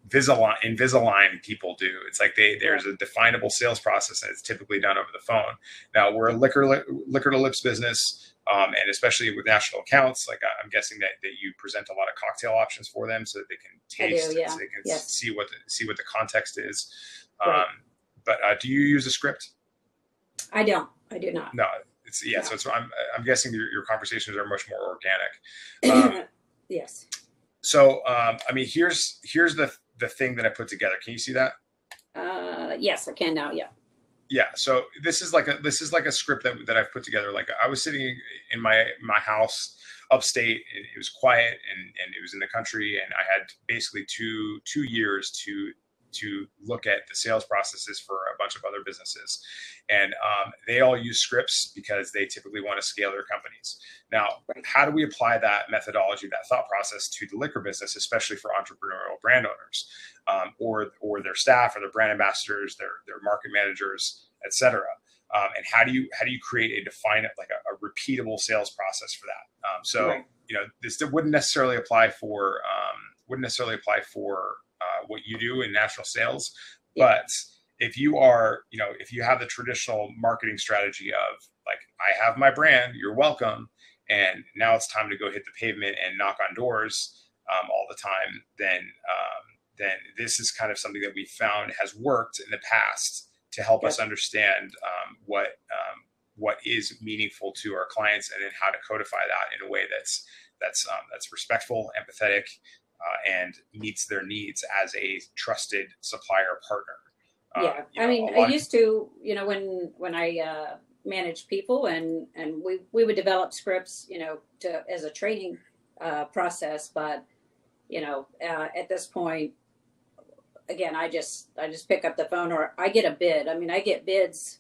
Invisalign people do. It's like there's a definable sales process, and it's typically done over the phone. Now we're a liquor to lips business, and especially with national accounts, like I'm guessing that you present a lot of cocktail options for them so that they can taste, yeah. so they can Yes. see what the context is. Right. But do you use a script? I don't. I do not. No. No. So I'm guessing your conversations are much more organic. Yes. So I mean, here's the thing that I put together. Can you see that? Yes, I can now. Yeah. Yeah. So this is like a script that I've put together. Like I was sitting in my house upstate. It was quiet and it was in the country, and I had basically two years to look at the sales processes for a bunch of other businesses. And they all use scripts because they typically want to scale their companies. Now, how do we apply that methodology, that thought process to the liquor business, especially for entrepreneurial brand owners, or their staff, or their brand ambassadors, their market managers, et cetera? And how do you create a repeatable sales process for that? This wouldn't necessarily apply for what you do in national sales, but if you have the traditional marketing strategy of like, I have my brand, you're welcome, and now it's time to go hit the pavement and knock on doors all the time, then this is kind of something that we found has worked in the past to help us understand what is meaningful to our clients, and then how to codify that in a way that's respectful, empathetic, and meets their needs as a trusted supplier partner. I used to, when I managed people, and we would develop scripts, as a training process. But, at this point, again, I just pick up the phone, or I get a bid. I mean, I get bids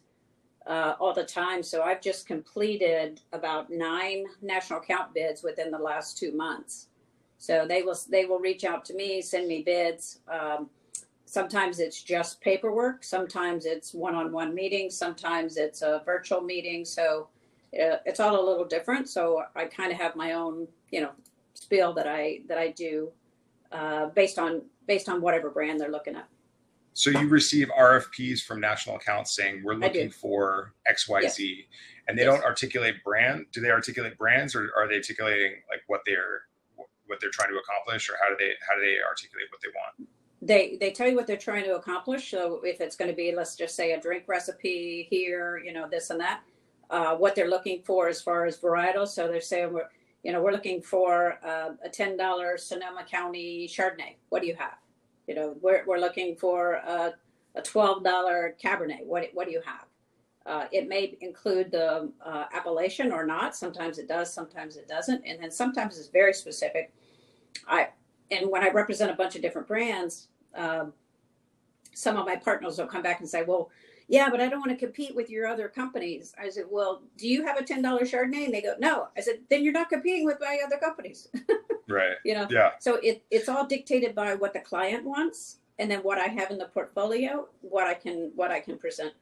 all the time. So I've just completed about 9 national account bids within the last 2 months. So they will reach out to me, send me bids. Sometimes it's just paperwork. Sometimes it's one-on-one meetings. Sometimes it's a virtual meeting. So it's all a little different. So I kind of have my own, spiel that I do based on whatever brand they're looking at. So you receive RFPs from national accounts saying we're looking for XYZ, and they don't articulate brand. Do they articulate brands, or are they articulating like what they're trying to accomplish, or how do they articulate what they want? They tell you what they're trying to accomplish. So if it's going to be, let's just say, a drink recipe here, this and that, what they're looking for as far as varietals. So they're saying we're looking for a $10 Sonoma County Chardonnay. What do you have? We're looking for a $12 Cabernet. What do you have? It may include the appellation or not. Sometimes it does, sometimes it doesn't. And then sometimes it's very specific. And when I represent a bunch of different brands, some of my partners will come back and say, well, yeah, but I don't want to compete with your other companies. I said, well, do you have a $10 Chardonnay? And they go, no. I said, then you're not competing with my other companies. Right. Yeah. So it's all dictated by what the client wants, and then what I have in the portfolio, what I can present.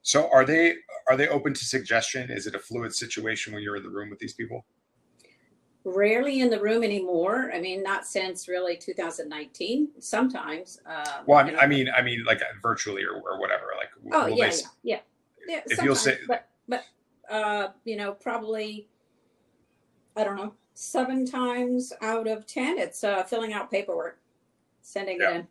So are they open to suggestion? Is it a fluid situation when you're in the room with these people? Rarely in the room anymore. I mean, not since really 2019. Sometimes. Well, I mean, like virtually or whatever. Like, yeah. If you'll say, but probably, I don't know, 7 times out of 10, it's filling out paperwork, sending it in.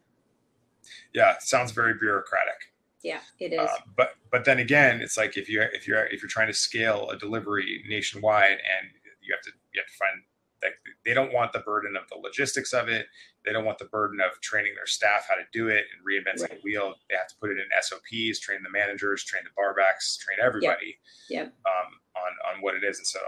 Yeah, it sounds very bureaucratic. Yeah, it is. But then again, it's like if you're trying to scale a delivery nationwide, and you have to find, like, they don't want the burden of the logistics of it. They don't want the burden of training their staff how to do it and reinventing the wheel. They have to put it in SOPs, train the managers, train the barbacks, train everybody. Yep. On what it is, and so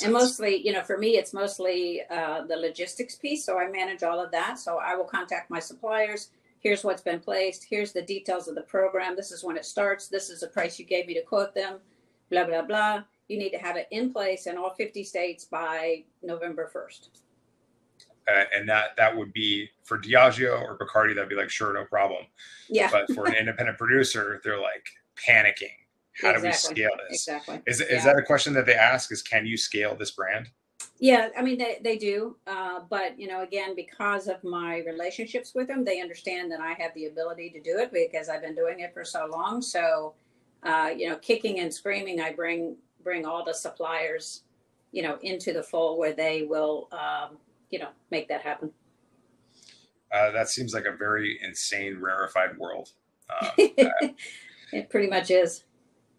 and mostly, for me, it's mostly the logistics piece. So I manage all of that. So I will contact my suppliers. Here's what's been placed. Here's the details of the program. This is when it starts. This is the price you gave me to quote them. Blah blah blah. You need to have it in place in all 50 states by November 1st. And that would be for Diageo or Bacardi. That'd be like, sure, no problem. Yeah. But for an independent producer, they're like panicking. How do we scale this? Exactly. Is that a question that they ask? Is, can you scale this brand? Yeah, I mean they do, but again, because of my relationships with them, they understand that I have the ability to do it because I've been doing it for so long. So, kicking and screaming, I bring all the suppliers, into the fold where they will, make that happen. That seems like a very insane, rarefied world. It pretty much is.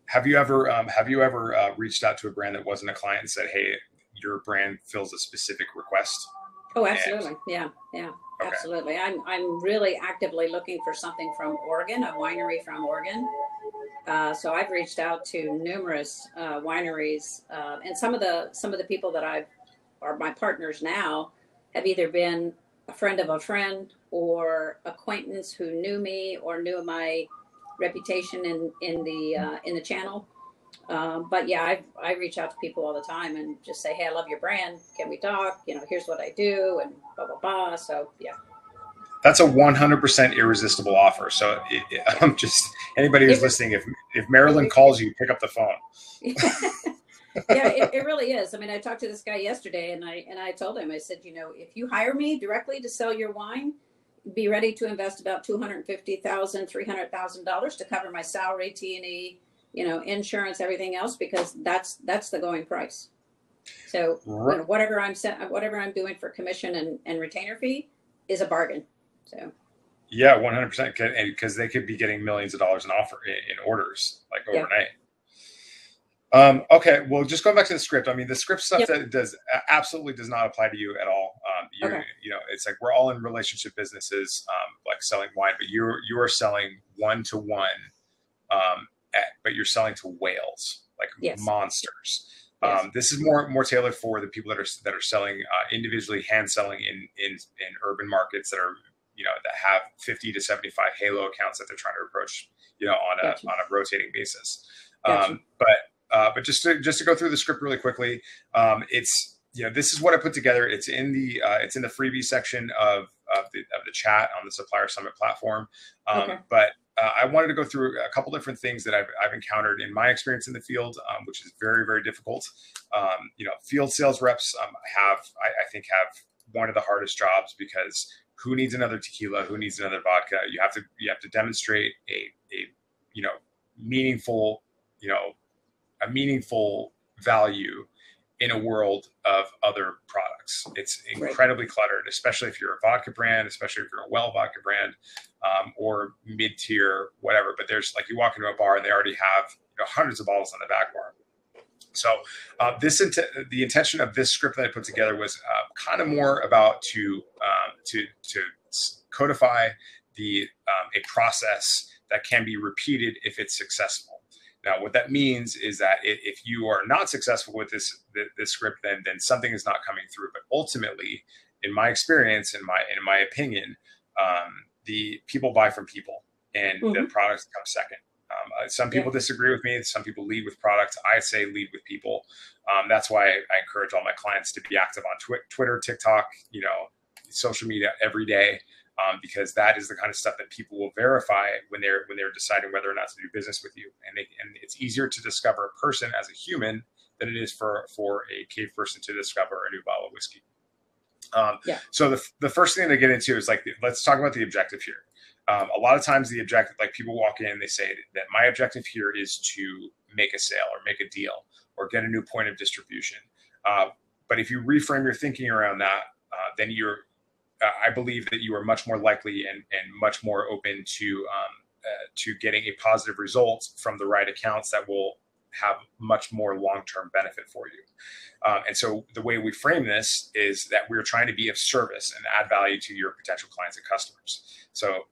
Have you ever reached out to a brand that wasn't a client and said, "Hey, your brand fills a specific request"? Oh, And absolutely. Yeah, yeah, okay, absolutely. I'm really actively looking for something from Oregon, a winery from Oregon. So I've reached out to numerous wineries, and some of the people that I've are my partners now have either been a friend of a friend or acquaintance who knew me or knew my reputation in the channel. But yeah, I reach out to people all the time and just say, hey, I love your brand. Can we talk? Here's what I do, and blah blah blah. So yeah, that's a 100% irresistible offer. So yeah. I'm just anybody who's It, listening. If Marilyn it, calls you, pick up the phone. yeah, it really is. I mean, I talked to this guy yesterday, and I told him, I said, if you hire me directly to sell your wine, be ready to invest about $250,000, $300,000 to cover my salary, T&E, insurance, everything else, because that's the going price. So whatever I'm doing for commission and retainer fee is a bargain. So Yeah, 100%. Because they could be getting millions of dollars in orders like yeah, overnight. Okay, well, just going back to the script. I mean, the script stuff yep, that does absolutely does not apply to you at all. okay, It's like we're all in relationship businesses, like selling wine, but you are selling one to one, but you're selling to whales, like yes, monsters. yes, This is more tailored for the people that are selling individually, hand selling in urban markets that are that have 50 to 75 halo accounts that they're trying to approach on a gotcha, rotating basis. gotcha, But just to go through the script really quickly, it's this is what I put together. It's in the freebie section of the chat on the Supplier Summit platform. okay, But I wanted to go through a couple different things that I've encountered in my experience in the field, which is very, very difficult. Field sales reps I think have one of the hardest jobs because who needs another tequila? Who needs another vodka? You have to demonstrate a meaningful you know a meaningful value in a world of other products. It's right, incredibly cluttered, especially if you're a vodka brand, especially if you're a well vodka brand, or mid tier, whatever. But there's like you walk into a bar and they already have hundreds of bottles on the back bar. So the intention of this script that I put together was kind of more about to codify a process that can be repeated if it's successful. Now, what that means is that if you are not successful with this script, then something is not coming through. But ultimately, in my experience, in my opinion, the people buy from people, and the mm-hmm. products come second. Some Yeah, people disagree with me. Some people lead with products. I say lead with people. That's why I encourage all my clients to be active on Twitter, TikTok, social media every day. Because that is the kind of stuff that people will verify when they're deciding whether or not to do business with you, and it's easier to discover a person as a human than it is for a cave person to discover a new bottle of whiskey. yeah, So the first thing to get into is like let's talk about the objective here. A lot of times the objective, like people walk in, they say that my objective here is to make a sale or make a deal or get a new point of distribution. But if you reframe your thinking around that, then I believe that you are much more likely and much more open to getting a positive result from the right accounts that will have much more long-term benefit for you. And so the way we frame this is that we're trying to be of service and add value to your potential clients and customers. So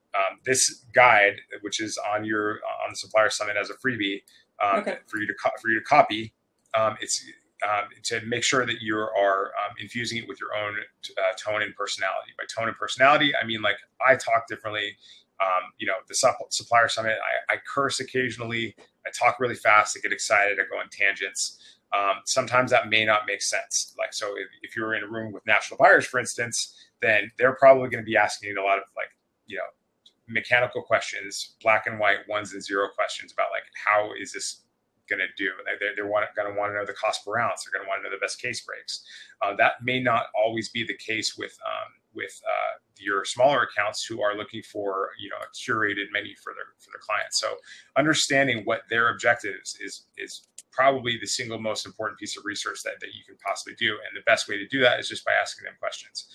this guide, which is on the Supplier Summit as a freebie okay, for you to copy, it's to make sure that you are infusing it with your own tone and personality. By tone and personality, I mean like I talk differently. The Supplier Summit, I curse occasionally. I talk really fast. I get excited. I go on tangents. Sometimes that may not make sense. Like, so if you're in a room with national buyers, for instance, then they're probably going to be asking you a lot of mechanical questions, black and white, ones and zero questions about like, how is this going to do. They're going to want to know the cost per ounce. They're going to want to know the best case breaks. That may not always be the case with your smaller accounts who are looking for, a curated menu for their clients. So understanding what their objectives is probably the single most important piece of research that you can possibly do. And the best way to do that is just by asking them questions.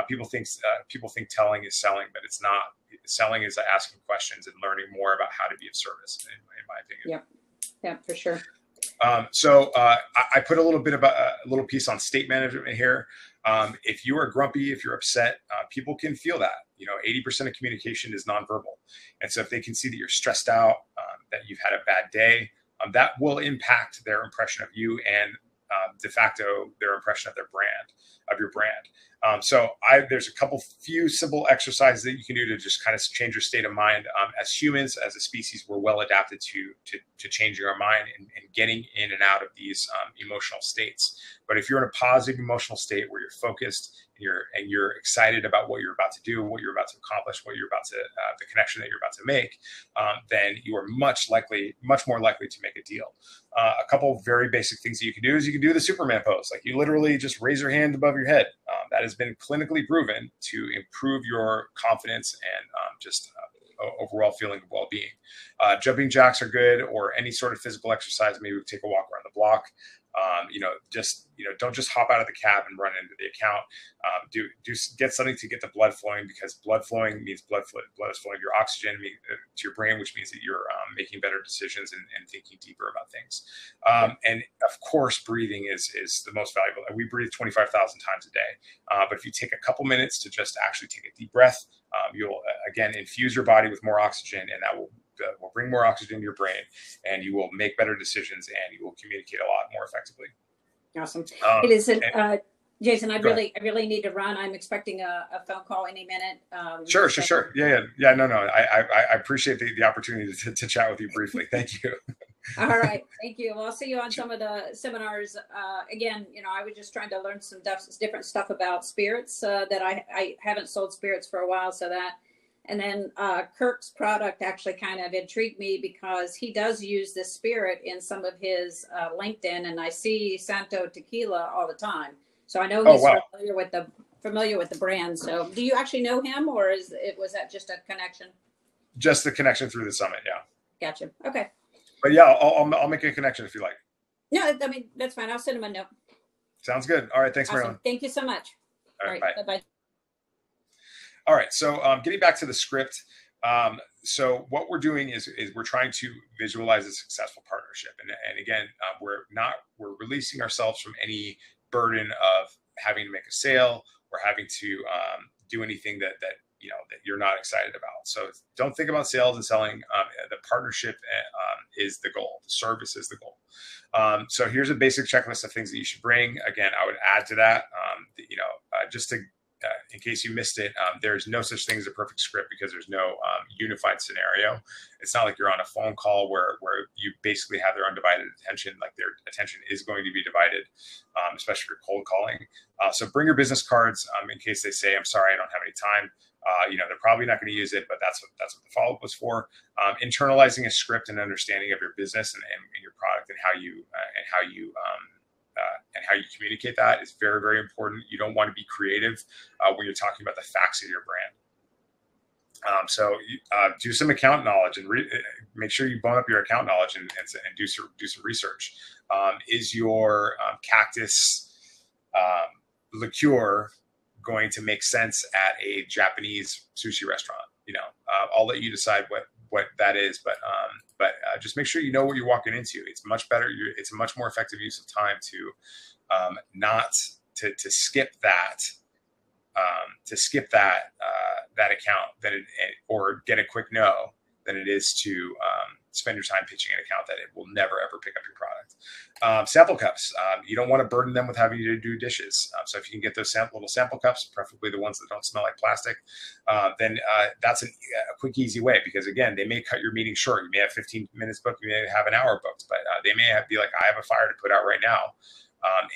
People think telling is selling, but it's not. Selling is asking questions and learning more about how to be of service, in my opinion. Yeah, for sure. So I put a little bit about a little piece on state management here. If you are grumpy, if you're upset, people can feel that. 80% of communication is nonverbal. And so if they can see that you're stressed out, that you've had a bad day, that will impact their impression of you and de facto their impression of your brand. So there's a few simple exercises that you can do to just kind of change your state of mind. As humans, as a species, we're well adapted to changing our mind and getting in and out of these emotional states. But if you're in a positive emotional state where you're focused and you're excited about what you're about to do, what you're about to accomplish, the connection that you're about to make, then you are much more likely to make a deal. A couple of very basic things that you can do is you can do the Superman pose. Like you literally just raise your hand above your head. That has been clinically proven to improve your confidence and overall feeling of well-being. Jumping jacks are good, or any sort of physical exercise. Maybe take a walk around the block. Don't just hop out of the cab and run into the account. Get something to get the blood flowing, because blood flowing means blood is flowing to your oxygen to your brain, which means that you're making better decisions and thinking deeper about things. And of course, breathing is the most valuable. We breathe 25,000 times a day. But if you take a couple minutes to just actually take a deep breath, you'll again infuse your body with more oxygen, and that will bring more oxygen to your brain, and you will make better decisions, and you will communicate a lot more effectively. Awesome. Jason, I really need to run. I'm expecting a phone call any minute. Sure. Yeah. No. I appreciate the opportunity to chat with you briefly. Thank you. All right. Thank you. Well, I'll see you on some of the seminars. Again, I was just trying to learn some different stuff about spirits that I haven't sold spirits for a while. And then Kirk's product actually kind of intrigued me because he does use this spirit in some of his LinkedIn, and I see Santo Tequila all the time. So I know he's familiar with the brand. So do you actually know him, or was that just a connection? Just the connection through the summit, yeah. Gotcha. Okay. But yeah, I'll make a connection if you like. No, I mean, that's fine. I'll send him a note. Sounds good. All right. Thanks, awesome. Marilyn. Thank you so much. All right. Bye-bye. All right. So getting back to the script. So what we're doing is we're trying to visualize a successful partnership. And again, we're releasing ourselves from any burden of having to make a sale or having to do anything that you're not excited about. So don't think about sales and selling. The partnership is the goal. The service is the goal. So here's a basic checklist of things that you should bring. Again, I would add to that, just to in case you missed it, there's no such thing as a perfect script because there's no unified scenario. It's not like you're on a phone call where you basically have their undivided attention. Like their attention is going to be divided, especially if you're cold calling. So bring your business cards in case they say, "I'm sorry, I don't have any time." They're probably not going to use it, but that's what the follow-up was for. Internalizing a script and understanding of your business and your product and how you communicate that is very, very important. You don't want to be creative when you're talking about the facts of your brand. So do some account knowledge and make sure you bone up your account knowledge and do some research. Is your cactus liqueur going to make sense at a Japanese sushi restaurant? I'll let you decide what that is, but just make sure you know what you're walking into. It's much better. It's a much more effective use of time to not to skip that account or get a quick no than it is to spend your time pitching an account that it will never ever pick up your product. Sample cups. You don't want to burden them with having to do dishes. So if you can get those little sample cups, preferably the ones that don't smell like plastic, then that's a quick, easy way. Because again, they may cut your meeting short. You may have 15 minutes booked. You may have an hour booked, but they may be like, "I have a fire to put out right now,"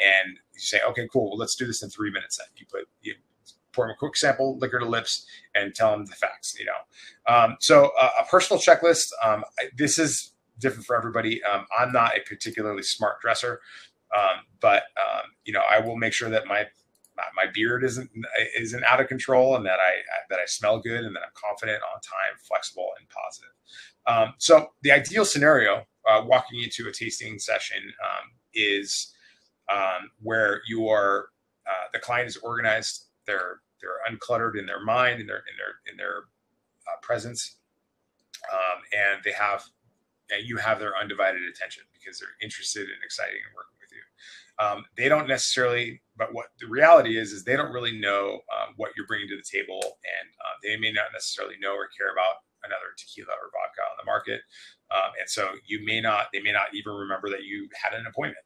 and you say, "Okay, cool. Well, let's do this in 3 minutes." Then you pour them a quick sample liquor to lips and tell them the facts. So a personal checklist. This is different for everybody. I'm not a particularly smart dresser, but I will make sure that my beard isn't out of control, and that I smell good, and that I'm confident, on time, flexible, and positive. So the ideal scenario, walking into a tasting session, is where you are. The client is organized. They're uncluttered in their mind, in their presence, and you have their undivided attention because they're interested and excited in working with you. They don't necessarily, but what the reality is they don't really know what you're bringing to the table, and they may not necessarily know or care about another tequila or vodka on the market, and so they may not even remember that you had an appointment.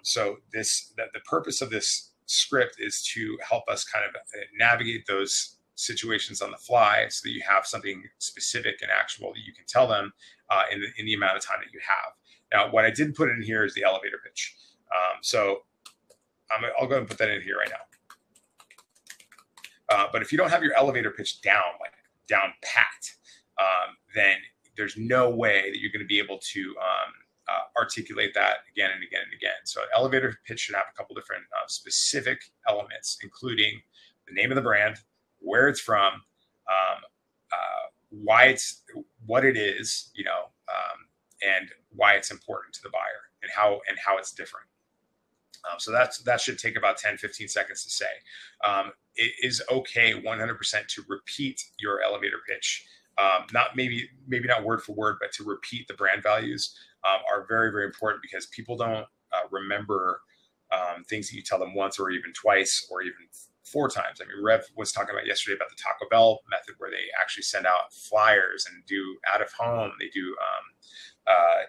So the purpose of this script is to help us kind of navigate those situations on the fly, so that you have something specific and actionable that you can tell them in the amount of time that you have. Now, what I didn't put in here is the elevator pitch. So I'll go ahead and put that in here right now. But if you don't have your elevator pitch down pat, then there's no way that you're going to be able to articulate that again and again and again. So an elevator pitch should have a couple different specific elements, including the name of the brand, where it's from, what it is, and why it's important to the buyer, and how it's different. So that should take about 10, 15 seconds to say. It is okay 100% to repeat your elevator pitch. Maybe not word for word, but to repeat the brand values are very, very important, because people don't remember things that you tell them once, or even twice, or even 4 times. I mean, Rev was talking about yesterday about the Taco Bell method, where they actually send out flyers and do out of home. They do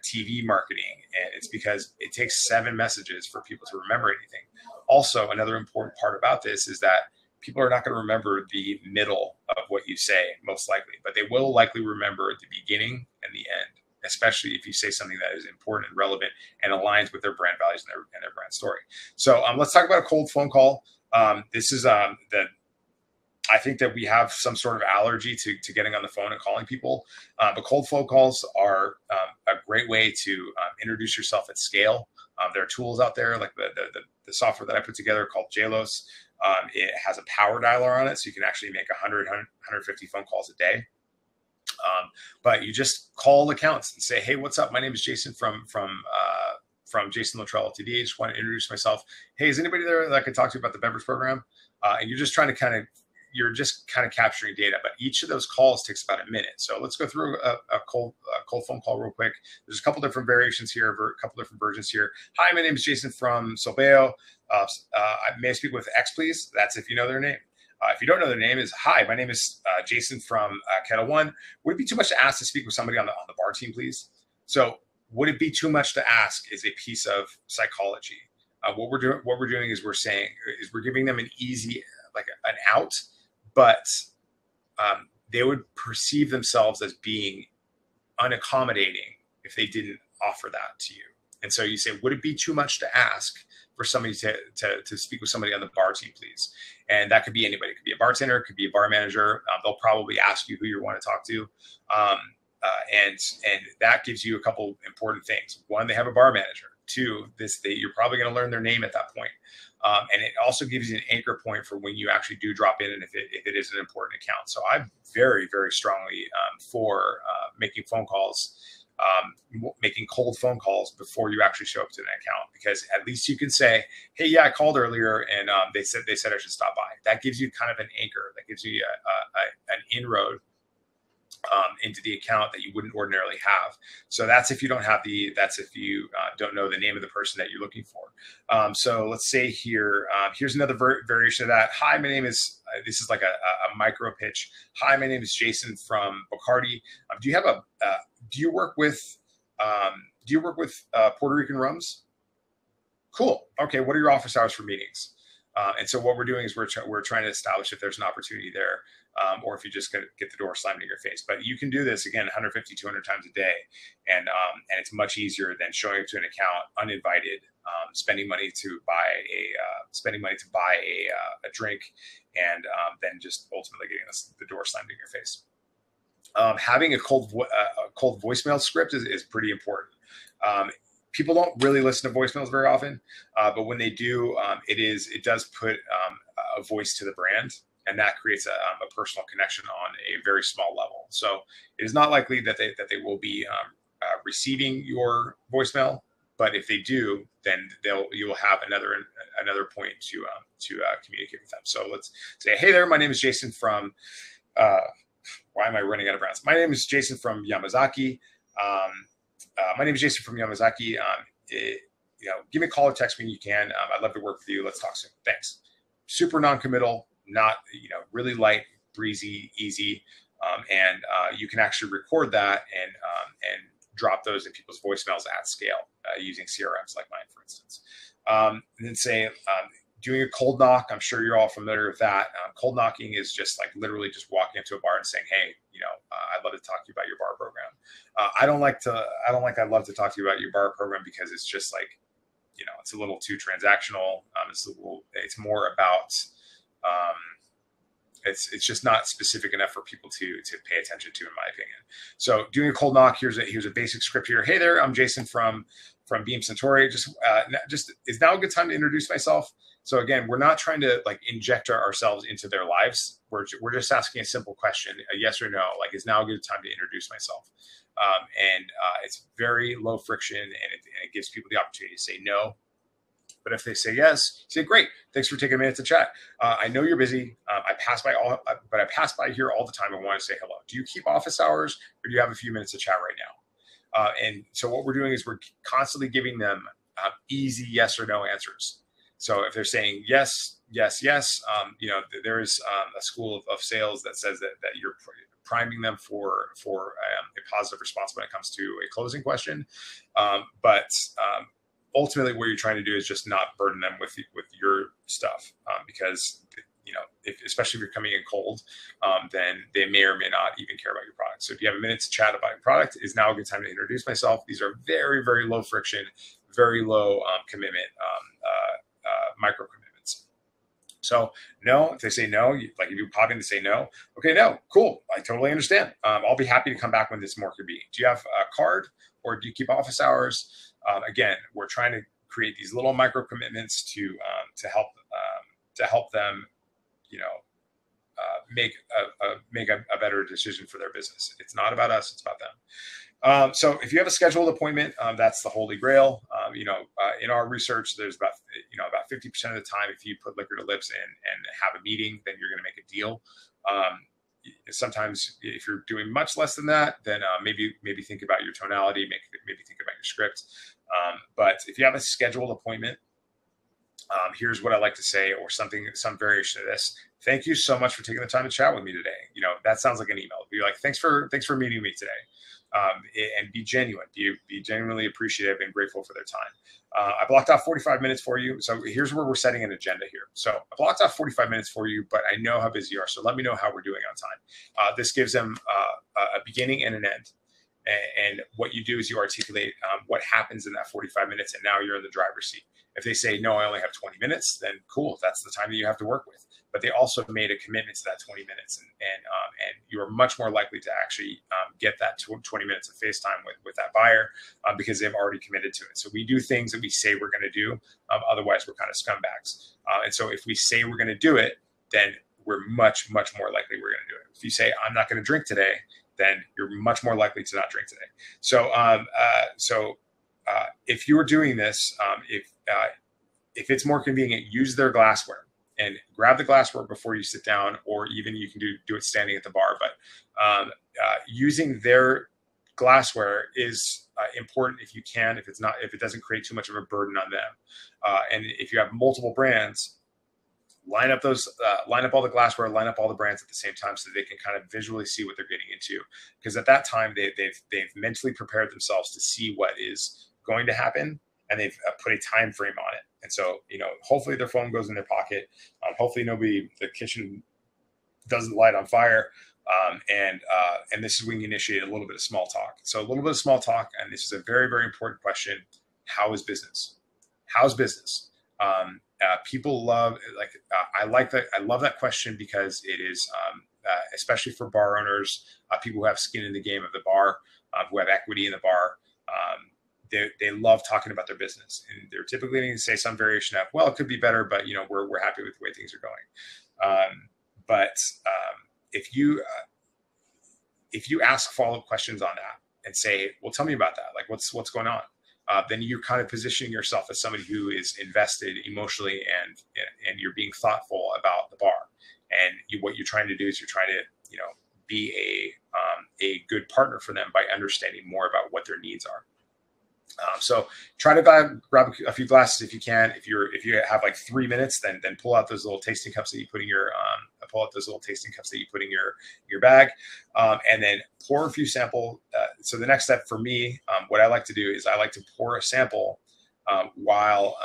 TV marketing, and it's because it takes 7 messages for people to remember anything. Also, another important part about this is that people are not going to remember the middle of what you say, most likely, but they will likely remember the beginning and the end, especially if you say something that is important and relevant and aligns with their brand values and their brand story. So let's talk about a cold phone call. This is I think that we have some sort of allergy to getting on the phone and calling people. But cold phone calls are a great way to introduce yourself at scale. There are tools out there, like the software that I put together called JLOS. It has a power dialer on it, so you can actually make 100, 150 phone calls a day. But you just call accounts and say, "Hey, what's up? My name is Jason from Jason Littrell Ltd. I just want to introduce myself. Hey, is anybody there that I could talk to about the beverage program?" And you're just trying to you're just kind of capturing data, but each of those calls takes about a minute. So let's go through a cold phone call real quick. There's a couple different variations here, a couple different versions here. "Hi, my name is Jason from Supplier. May I speak with X, please?" That's if you know their name. If you don't know their name, is "Hi, my name is Jason from Kettle One. Would it be too much to ask to speak with somebody on the bar team, please?" So would it be too much to ask is a piece of psychology. What we're doing is we're giving them an easy, like an out, but they would perceive themselves as being unaccommodating if they didn't offer that to you. And so you say, would it be too much to ask for somebody to speak with somebody on the bar team, please? And that could be anybody. It could be a bartender, it could be a bar manager. They'll probably ask you who you want to talk to. And that gives you a couple important things. 1, they have a bar manager. 2, you're probably going to learn their name at that point. And it also gives you an anchor point for when you actually do drop in, and if it is an important account. So I'm very, very strongly for making phone calls, making cold phone calls before you actually show up to an account, because at least you can say, "Hey, yeah, I called earlier, and they said I should stop by." That gives you kind of an anchor. That gives you an inroad into the account that you wouldn't ordinarily have. So that's if you don't have that's if you don't know the name of the person that you're looking for. So let's say here, here's another variation of that. "Hi, my name is," this is like a micro pitch. "Hi, my name is Jason from Bacardi. Do you work with Puerto Rican rums? Cool. Okay. What are your office hours for meetings?" And so what we're doing is we're trying to establish if there's an opportunity there, or if you just get the door slammed in your face. But you can do this again 150, 200 times a day, and it's much easier than showing up to an account uninvited, spending money to buy a drink, and then just ultimately getting the door slammed in your face. Having a cold voicemail script is pretty important. People don't really listen to voicemails very often, but when they do, it does put a voice to the brand, and that creates a personal connection on a very small level. So it is not likely that they will be receiving your voicemail, but if they do, then you will have another point to communicate with them. So let's say, hey there, my name is Jason from. Why am I running out of brands? My name is Jason from Yamazaki. My name is Jason from Yamazaki. Give me a call or text me when you can. I'd love to work with you. Let's talk soon. Thanks. Super non-committal, not really light, breezy, easy, and you can actually record that and drop those in people's voicemails at scale using CRMs like mine, for instance. And then say, doing a cold knock. I'm sure you're all familiar with that. Cold knocking is just like literally just walking into a bar and saying, hey, I'd love to talk to you about your bar program. I'd love to talk to you about your bar program because it's just like, it's a little too transactional. It's more about, it's just not specific enough for people to pay attention to, in my opinion. So doing a cold knock, here's a basic script here. Hey there, I'm Jason from Beam Centauri. Just is now a good time to introduce myself? So again, we're not trying to like inject ourselves into their lives. We're just asking a simple question, a yes or no, like is now a good time to introduce myself? It's very low friction, and it gives people the opportunity to say no. But if they say yes, say great. Thanks for taking a minute to chat. I know you're busy. I pass by here all the time and want to say hello. Do you keep office hours, or do you have a few minutes to chat right now? And so what we're doing is we're constantly giving them easy yes or no answers. So if they're saying yes, yes, yes, there is a school of sales that says that you're priming them for a positive response when it comes to a closing question. But ultimately, what you're trying to do is just not burden them with your stuff, because especially if you're coming in cold, then they may or may not even care about your product. So if you have a minute to chat about your product, is now a good time to introduce myself. These are very, very low friction, very low commitment, micro commitments. So no, if they say no, like if you pop in to say no, okay, no, cool, I totally understand. I'll be happy to come back when this more could be. Do you have a card, or do you keep office hours? Again, we're trying to create these little micro commitments to help them, make a better decision for their business. It's not about us; it's about them. So if you have a scheduled appointment, that's the holy grail. In our research, there's about 50% of the time, if you put liquor to lips and have a meeting, then you're going to make a deal. Sometimes if you're doing much less than that, then maybe think about your tonality, maybe think about your script. But if you have a scheduled appointment, here's what I like to say, or some variation of this. Thank you so much for taking the time to chat with me today. That sounds like an email. Be like, thanks for meeting me today. And be genuine, be genuinely appreciative and grateful for their time. I blocked off 45 minutes for you. So here's where we're setting an agenda here. So I blocked off 45 minutes for you, but I know how busy you are. So let me know how we're doing on time. This gives them a beginning and an end. And what you do is you articulate what happens in that 45 minutes, and now you're in the driver's seat. If they say, no, I only have 20 minutes, then cool, that's the time that you have to work with. But they also made a commitment to that 20 minutes, and you're much more likely to actually get that 20 minutes of FaceTime with that buyer because they've already committed to it. So we do things that we say we're going to do. Otherwise, we're kind of scumbags. And so if we say we're going to do it, then we're much, much more likely we're going to do it. If you say, I'm not going to drink today, then you're much more likely to not drink today. So, if you're doing this, if it's more convenient, use their glassware and grab the glassware before you sit down, or even you can do it standing at the bar. But using their glassware is important if you can. If it doesn't create too much of a burden on them, and if you have multiple brands, line up all the glassware, line up all the brands at the same time, so they can kind of visually see what they're getting into. Because at that time, they've mentally prepared themselves to see what is going to happen, and they've put a time frame on it. And so, hopefully their phone goes in their pocket. Hopefully the kitchen doesn't light on fire. And this is when you initiate a little bit of small talk. So a little bit of small talk, and this is a very, very important question. How is business? How's business? People love, I love that question because it is especially for bar owners, people who have skin in the game of the bar, who have equity in the bar. They love talking about their business, and they're typically going to say some variation of, well, it could be better, but we're happy with the way things are going. But if you ask follow-up questions on that and say, well, tell me about that, like what's going on, then you're kind of positioning yourself as somebody who is invested emotionally, and you're being thoughtful about the bar. And what you're trying to do is you're trying to be a good partner for them by understanding more about what their needs are. So try to grab a few glasses if you can. If you have like 3 minutes, then pull out those little tasting cups that you put in your bag, and then pour a few sample. So the next step for me, what I like to do is I like to pour a sample while.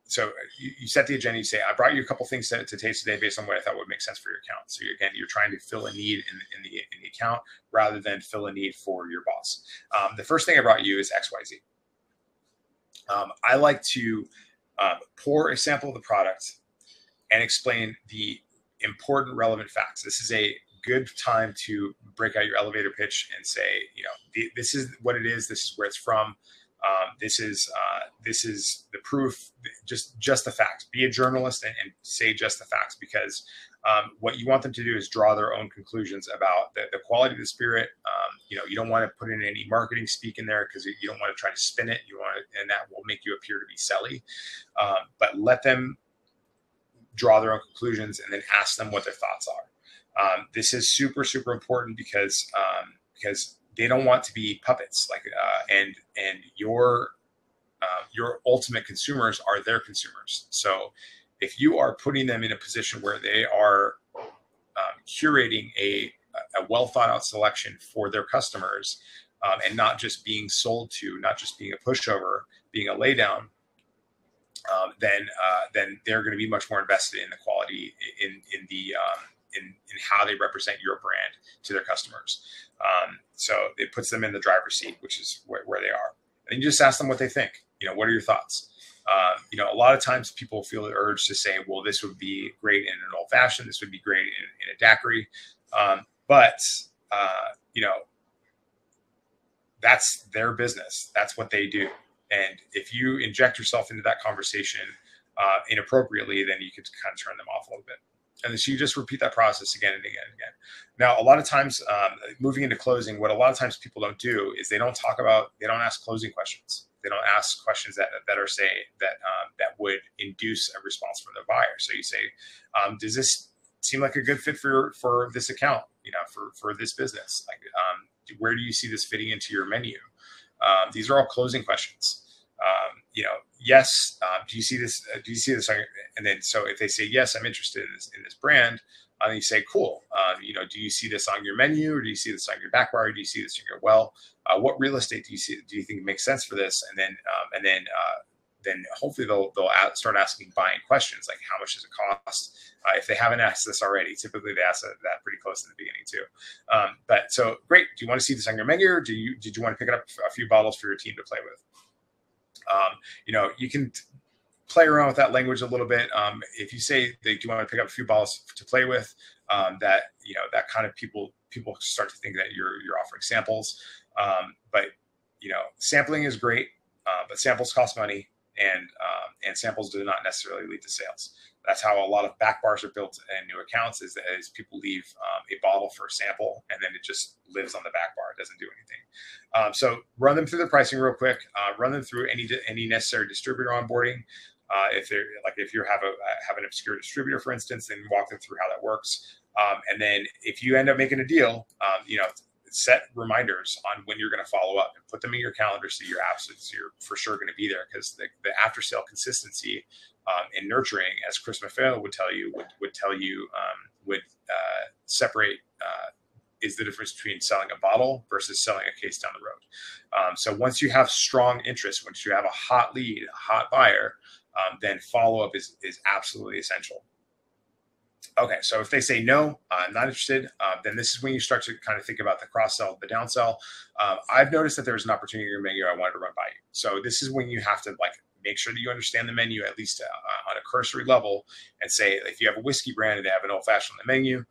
So you set the agenda. You say, I brought you a couple things to taste today based on what I thought would make sense for your account. So again, you're trying to fill a need in the account rather than fill a need for your boss. The first thing I brought you is XYZ. I like to pour a sample of the product and explain the important, relevant facts. This is a good time to break out your elevator pitch and say, this is what it is. This is where it's from. This is the proof, just the facts. Be a journalist and say just the facts, because what you want them to do is draw their own conclusions about the quality of the spirit. You don't want to put in any marketing speak in there, because you don't want to try to spin it. And that will make you appear to be selly. But let them draw their own conclusions and then ask them what their thoughts are. This is super, super important because they don't want to be puppets, and your ultimate consumers are their consumers. So if you are putting them in a position where they are curating a well thought out selection for their customers, and not just being sold to, not just being a pushover, being a laydown, then they're going to be much more invested in the quality, in how they represent your brand to their customers. So it puts them in the driver's seat, which is where they are. And you just ask them what they think. What are your thoughts? A lot of times people feel the urge to say, well, this would be great in an old fashioned, this would be great in a daiquiri. But that's their business. That's what they do. And if you inject yourself into that conversation inappropriately, then you could kind of turn them off a little bit. And so you just repeat that process again and again and again. Now, a lot of times, moving into closing, what a lot of times people don't do is they don't ask closing questions. They don't ask questions that would induce a response from the buyer. So you say, does this seem like a good fit for this account, for this business? Where do you see this fitting into your menu? These are all closing questions. Yes. Do you see this? Do you see this? And then, so if they say, yes, I'm interested in this brand, and you say, cool. Do you see this on your menu, or do you see this on your back bar? Or do you see this in your well? What real estate do you see? Do you think makes sense for this? And then hopefully they'll start asking buying questions, like how much does it cost? If they haven't asked this already, typically they ask that pretty close to the beginning too. But so great. Do you want to see this on your menu, or did you want to pick up a few bottles for your team to play with? You can play around with that language a little bit. If you say they do want to pick up a few bottles to play with, that kind of people start to think that you're offering samples. But sampling is great, but samples cost money, and samples do not necessarily lead to sales. That's how a lot of back bars are built in new accounts, is people leave a bottle for a sample, and then it just lives on the back bar. It doesn't do anything. So run them through the pricing real quick. Run them through any necessary distributor onboarding. If you have an obscure distributor, for instance, then walk them through how that works. And then if you end up making a deal, set reminders on when you're going to follow up, and put them in your calendar so you're for sure going to be there, because the after sale consistency in nurturing, as Chris Maffeo would tell you, would separate is the difference between selling a bottle versus selling a case down the road. So once you have strong interest, once you have a hot lead, a hot buyer, then follow up is absolutely essential. Okay, so if they say no, I'm not interested, then this is when you start to kind of think about the cross sell, the down sell. I've noticed that there's an opportunity in your menu I wanted to run by you. So this is when you have to make sure that you understand the menu at least on a cursory level, and say, if you have a whiskey brand and they have an old fashioned on the menu,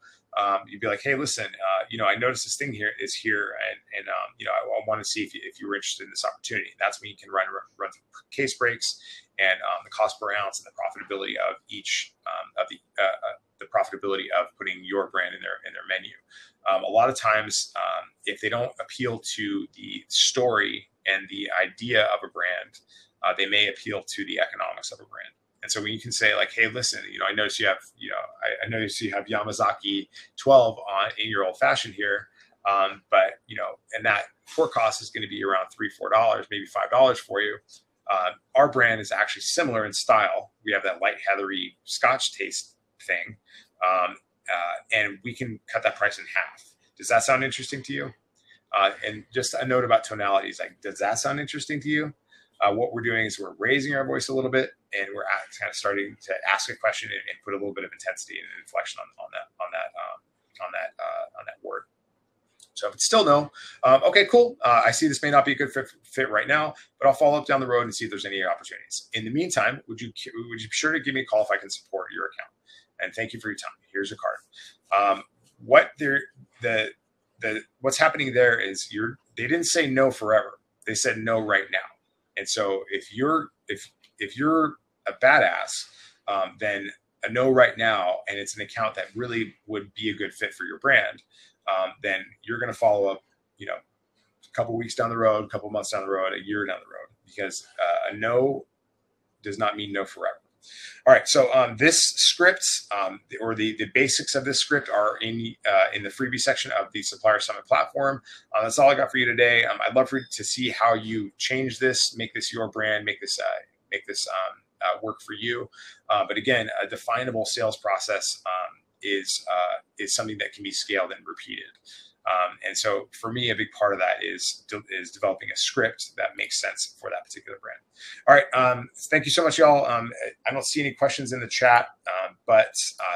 you'd be like, hey, listen, I noticed this thing here, and I want to see if you were interested in this opportunity. That's when you can run case breaks and the cost per ounce and the profitability of each of the profitability of putting your brand in their menu. A lot of times, if they don't appeal to the story and the idea of a brand, they may appeal to the economics of a brand. And so when you can say like, hey, listen, I notice you have, I notice you have Yamazaki 12 in your old fashioned here. But, and that pour cost is going to be around $3, $4, maybe $5 for you. Our brand is actually similar in style. We have that light heathery Scotch taste thing. And we can cut that price in half. Does that sound interesting to you? And just a note about tonalities, like, does that sound interesting to you? What we're doing is we're raising our voice a little bit, and we're kind of starting to ask a question and put a little bit of intensity and inflection on that word. So if it's still no, okay, cool. I see this may not be a good fit right now, but I'll follow up down the road and see if there's any opportunities. In the meantime, would you be sure to give me a call if I can support your account? And thank you for your time. Here's a card. What's happening there is they didn't say no forever. They said no right now. And so if you're a badass, then a no right now, and it's an account that really would be a good fit for your brand, then you're going to follow up, a couple weeks down the road, a couple months down the road, a year down the road, because a no does not mean no forever. All right, so this script or the basics of this script are in the freebie section of the Supplier Summit platform. That's all I got for you today. I'd love for you to see how you change this, make this your brand, make this work for you. But again, a definable sales process is something that can be scaled and repeated. And so for me, a big part of that is developing a script that makes sense for that particular brand. All right. Thank you so much, y'all. I don't see any questions in the chat, but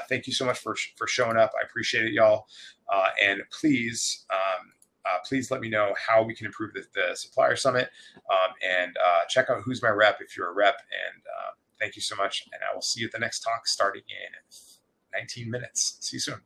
thank you so much for showing up. I appreciate it, y'all. And please let me know how we can improve the Supplier Summit, and check out Who's My Rep if you're a rep. And thank you so much. And I will see you at the next talk starting in 19 minutes. See you soon.